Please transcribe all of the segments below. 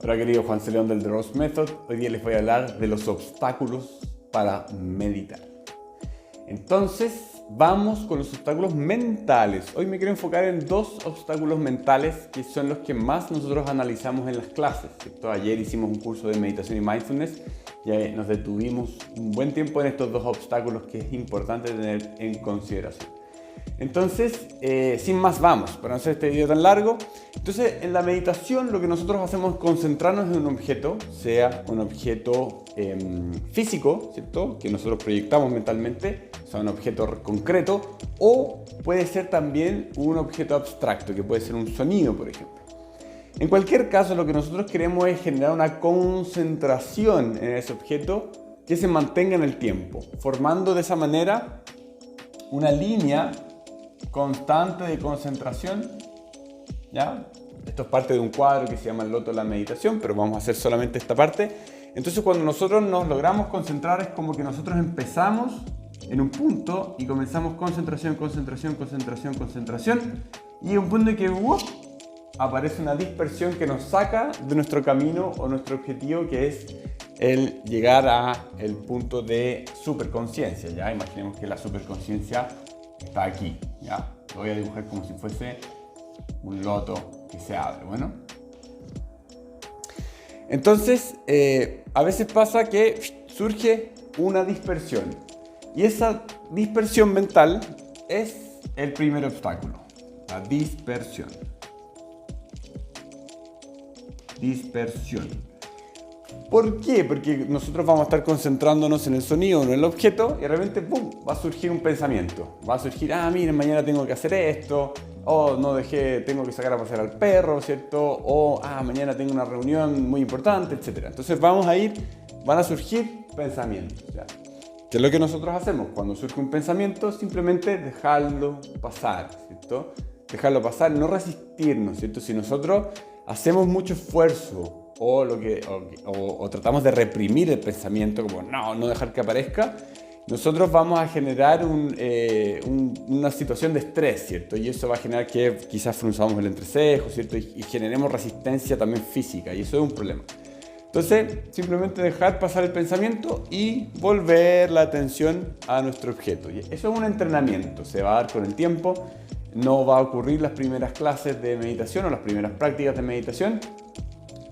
Hola querido Juan C. León del The Rose Method. Hoy día les voy a hablar de los obstáculos para meditar. Entonces, vamos con los obstáculos mentales. Hoy me quiero enfocar en dos obstáculos mentales que son los que más nosotros analizamos en las clases, ¿cierto? Ayer hicimos un curso de meditación y mindfulness y nos detuvimos un buen tiempo en estos dos obstáculos que es importante tener en consideración. Entonces, sin más vamos, para no hacer este video tan largo. Entonces, en la meditación lo que nosotros hacemos es concentrarnos en un objeto, sea un objeto físico, ¿cierto? Que nosotros proyectamos mentalmente, sea un objeto concreto, o puede ser también un objeto abstracto, que puede ser un sonido, por ejemplo. En cualquier caso, lo que nosotros queremos es generar una concentración en ese objeto que se mantenga en el tiempo, formando de esa manera una línea constante de concentración, ¿ya? Esto es parte de un cuadro que se llama el loto de la meditación, pero vamos a hacer solamente esta parte. Entonces, cuando nosotros nos logramos concentrar, es como que nosotros empezamos en un punto y comenzamos concentración, concentración, concentración, concentración, y un punto en que aparece una dispersión que nos saca de nuestro camino o nuestro objetivo, que es el llegar al punto de superconciencia. ¿Ya? Imaginemos que la superconciencia está aquí, ¿ya? Lo voy a dibujar como si fuese un loto que se abre, ¿bueno? Entonces, a veces pasa que surge una dispersión. Y esa dispersión mental es el primer obstáculo, la dispersión. Dispersión. ¿Por qué? Porque nosotros vamos a estar concentrándonos en el sonido o en el objeto y de repente ¡pum!, va a surgir un pensamiento. Va a surgir, miren, mañana tengo que hacer esto, o tengo que sacar a pasear al perro, ¿cierto? O mañana tengo una reunión muy importante, etc. Entonces van a surgir pensamientos, ¿ya? ¿Qué es lo que nosotros hacemos? Cuando surge un pensamiento, simplemente dejarlo pasar, ¿cierto? Dejarlo pasar, no resistirnos, ¿cierto? Si nosotros hacemos mucho esfuerzo o tratamos de reprimir el pensamiento, como no dejar que aparezca, nosotros vamos a generar una situación de estrés, ¿cierto? Y eso va a generar que quizás frunzamos el entrecejo, ¿cierto? Y generemos resistencia también física, y eso es un problema. Entonces, simplemente dejar pasar el pensamiento y volver la atención a nuestro objeto. Y eso es un entrenamiento, se va a dar con el tiempo, no va a ocurrir las primeras clases de meditación o las primeras prácticas de meditación.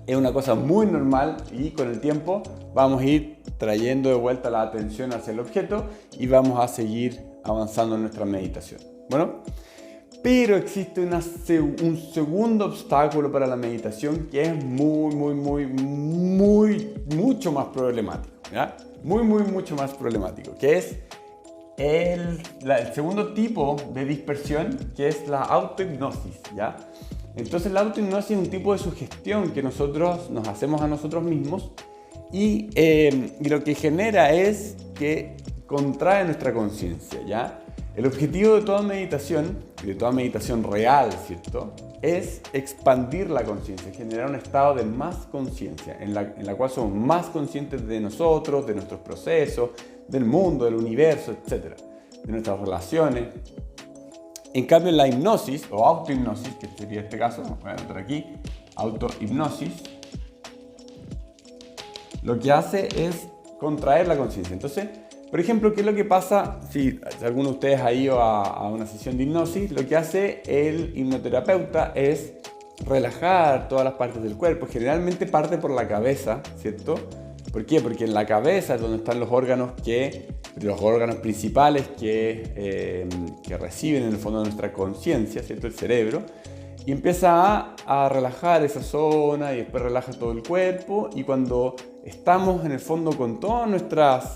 Es una cosa muy normal y con el tiempo vamos a ir trayendo de vuelta la atención hacia el objeto y vamos a seguir avanzando en nuestra meditación. Bueno, pero existe un segundo obstáculo para la meditación que es mucho más problemático, ¿ya? Mucho más problemático, que es el segundo tipo de dispersión, que es la autohipnosis, ¿ya? Entonces la autohipnosis es un tipo de sugestión que nosotros nos hacemos a nosotros mismos y lo que genera es que contrae nuestra conciencia, ¿ya? El objetivo de toda meditación, y de toda meditación real, ¿cierto?, es expandir la conciencia, generar un estado de más conciencia, en la cual somos más conscientes de nosotros, de nuestros procesos, del mundo, del universo, etc., de nuestras relaciones. En cambio, la hipnosis o autohipnosis, que sería este caso, voy a anotar aquí, autohipnosis, lo que hace es contraer la conciencia. Entonces, por ejemplo, ¿qué es lo que pasa si alguno de ustedes ha ido a una sesión de hipnosis? Lo que hace el hipnoterapeuta es relajar todas las partes del cuerpo. Generalmente parte por la cabeza, ¿cierto? ¿Por qué? Porque en la cabeza es donde están los órganos principales que reciben en el fondo de nuestra conciencia, ¿cierto? El cerebro. Y empieza a relajar esa zona y después relaja todo el cuerpo. Y cuando estamos en el fondo con todas nuestras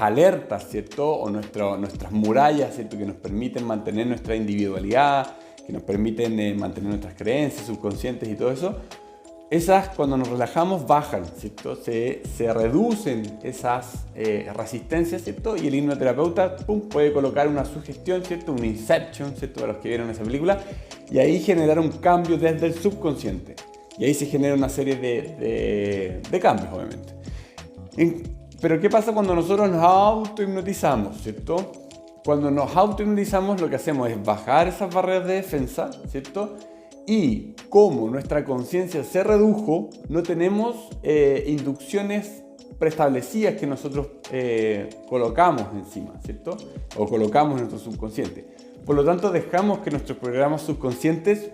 alertas, ¿cierto? O nuestras murallas, ¿cierto? Que nos permiten mantener nuestra individualidad, que nos permiten mantener nuestras creencias subconscientes y todo eso. Esas, cuando nos relajamos, bajan, ¿cierto? Se reducen esas resistencias, ¿cierto? Y el hipnoterapeuta puede colocar una sugestión, ¿cierto? Un inception, ¿cierto? Para los que vieron esa película. Y ahí generar un cambio desde el subconsciente. Y ahí se genera una serie de cambios, obviamente. Pero ¿qué pasa cuando nosotros nos autohipnotizamos, ¿cierto? Cuando nos autohipnotizamos, lo que hacemos es bajar esas barreras de defensa, ¿cierto? Y como nuestra conciencia se redujo, no tenemos inducciones preestablecidas que nosotros colocamos encima, ¿cierto? O colocamos en nuestro subconsciente. Por lo tanto, dejamos que nuestros programas subconscientes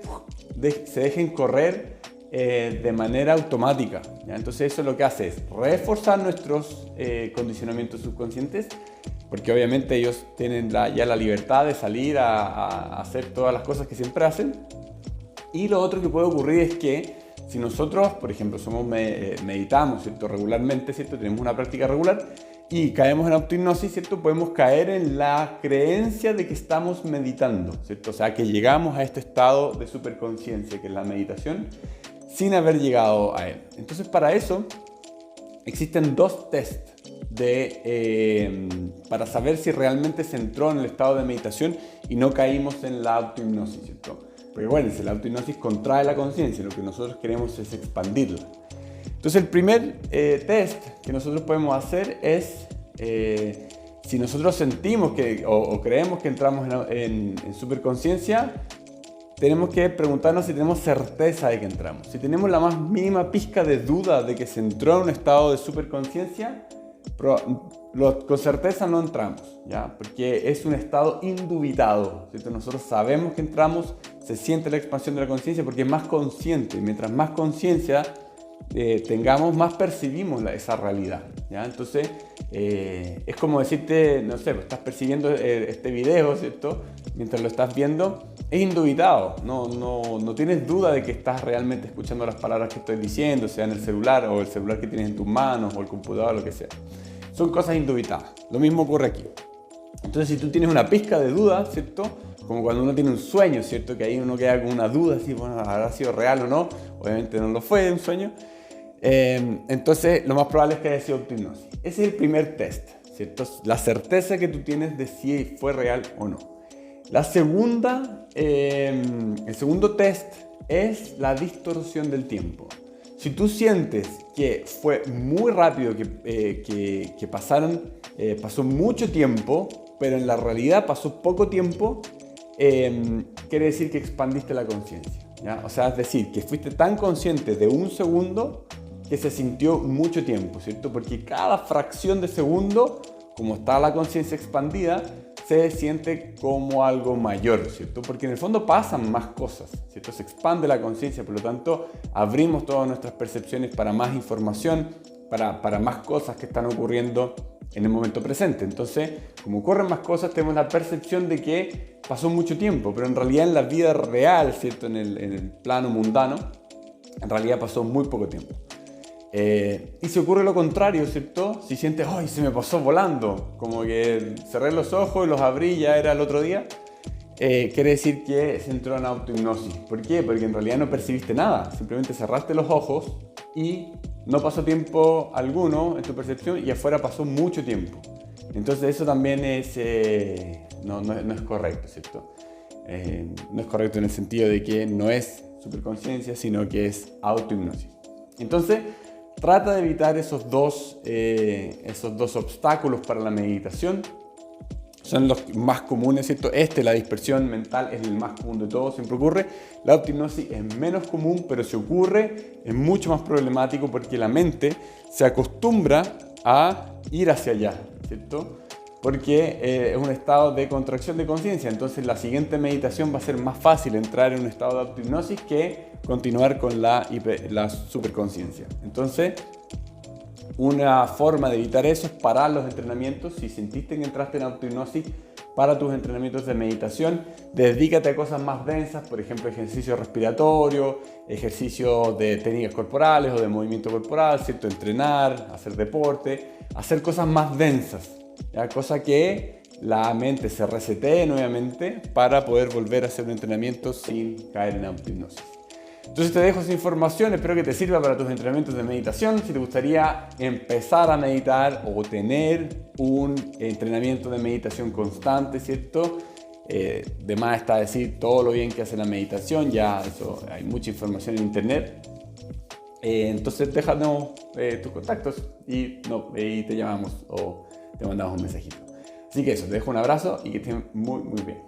se dejen correr de manera automática, ¿ya? Entonces eso lo que hace es reforzar nuestros condicionamientos subconscientes, porque obviamente ellos tienen ya la libertad de salir a hacer todas las cosas que siempre hacen. Y lo otro que puede ocurrir es que si nosotros, por ejemplo, meditamos, ¿cierto? Regularmente, ¿cierto? Tenemos una práctica regular y caemos en autohipnosis, ¿cierto? Podemos caer en la creencia de que estamos meditando, ¿cierto? O sea, que llegamos a este estado de superconciencia, que es la meditación, sin haber llegado a él. Entonces, para eso existen dos tests para saber si realmente se entró en el estado de meditación y no caímos en la autohipnosis, ¿cierto? Porque bueno, la autohipnosis contrae la conciencia, lo que nosotros queremos es expandirla. Entonces el primer test que nosotros podemos hacer es si nosotros sentimos o creemos que entramos en superconciencia, tenemos que preguntarnos si tenemos certeza de que entramos. Si tenemos la más mínima pizca de duda de que se entró en un estado de superconciencia, con certeza no entramos, ¿ya? Porque es un estado indubitado, ¿cierto? Nosotros sabemos que entramos, se siente la expansión de la conciencia porque es más consciente. Mientras más conciencia tengamos, más percibimos esa realidad, ¿ya? Entonces, es como decirte, no sé, estás percibiendo este video, ¿cierto? Mientras lo estás viendo, es indubitado, no tienes duda de que estás realmente escuchando las palabras que estoy diciendo, sea en el celular o el celular que tienes en tus manos o el computador, lo que sea. Son cosas indubitadas. Lo mismo ocurre aquí. Entonces, si tú tienes una pizca de duda, ¿cierto? Como cuando uno tiene un sueño, ¿cierto? Que ahí uno queda con una duda, si bueno, habrá sido real o no. Obviamente no lo fue un sueño. Entonces, lo más probable es que haya sido autohipnosis. Ese es el primer test, ¿cierto? La certeza que tú tienes de si fue real o no. El segundo test es la distorsión del tiempo. Si tú sientes que fue muy rápido, que pasó mucho tiempo, pero en la realidad pasó poco tiempo, quiere decir que expandiste la conciencia, ¿ya? O sea, es decir, que fuiste tan consciente de un segundo que se sintió mucho tiempo, ¿cierto? Porque cada fracción de segundo, como está la conciencia expandida, se siente como algo mayor, ¿cierto? Porque en el fondo pasan más cosas, ¿cierto? Se expande la conciencia, por lo tanto, abrimos todas nuestras percepciones para más información, para más cosas que están ocurriendo en el momento presente. Entonces, como ocurren más cosas, tenemos la percepción de que pasó mucho tiempo, pero en realidad en la vida real, ¿cierto? En el plano mundano, en realidad pasó muy poco tiempo. Y si ocurre lo contrario, ¿cierto? Si sientes, ¡ay, se me pasó volando! Como que cerré los ojos y los abrí y ya era el otro día. Quiere decir que se entró en autohipnosis. ¿Por qué? Porque en realidad no percibiste nada. Simplemente cerraste los ojos y no pasó tiempo alguno en tu percepción y afuera pasó mucho tiempo. Entonces eso también no es correcto, ¿cierto? No es correcto en el sentido de que no es superconciencia, sino que es autohipnosis. Entonces, trata de evitar esos dos obstáculos para la meditación. Son los más comunes, ¿cierto? La dispersión mental, es el más común de todos, siempre ocurre. La autohipnosis es menos común, pero si ocurre es mucho más problemático porque la mente se acostumbra a ir hacia allá, ¿cierto? Porque es un estado de contracción de conciencia. Entonces la siguiente meditación va a ser más fácil entrar en un estado de autohipnosis que continuar con la superconciencia. Entonces, una forma de evitar eso es parar los entrenamientos. Si sentiste que entraste en autohipnosis, para tus entrenamientos de meditación, dedícate a cosas más densas, por ejemplo, ejercicio respiratorio, ejercicio de técnicas corporales o de movimiento corporal, ¿cierto? Entrenar, hacer deporte, hacer cosas más densas, ¿ya? Cosa que la mente se resetee nuevamente para poder volver a hacer un entrenamiento sin caer en autohipnosis. Entonces te dejo esa información, espero que te sirva para tus entrenamientos de meditación. Si te gustaría empezar a meditar o tener un entrenamiento de meditación constante, ¿cierto? De más está decir todo lo bien que hace la meditación, ya eso, hay mucha información en internet. Entonces déjanos tus contactos y te llamamos o te mandamos un mensajito. Así que eso, te dejo un abrazo y que estén muy, muy bien.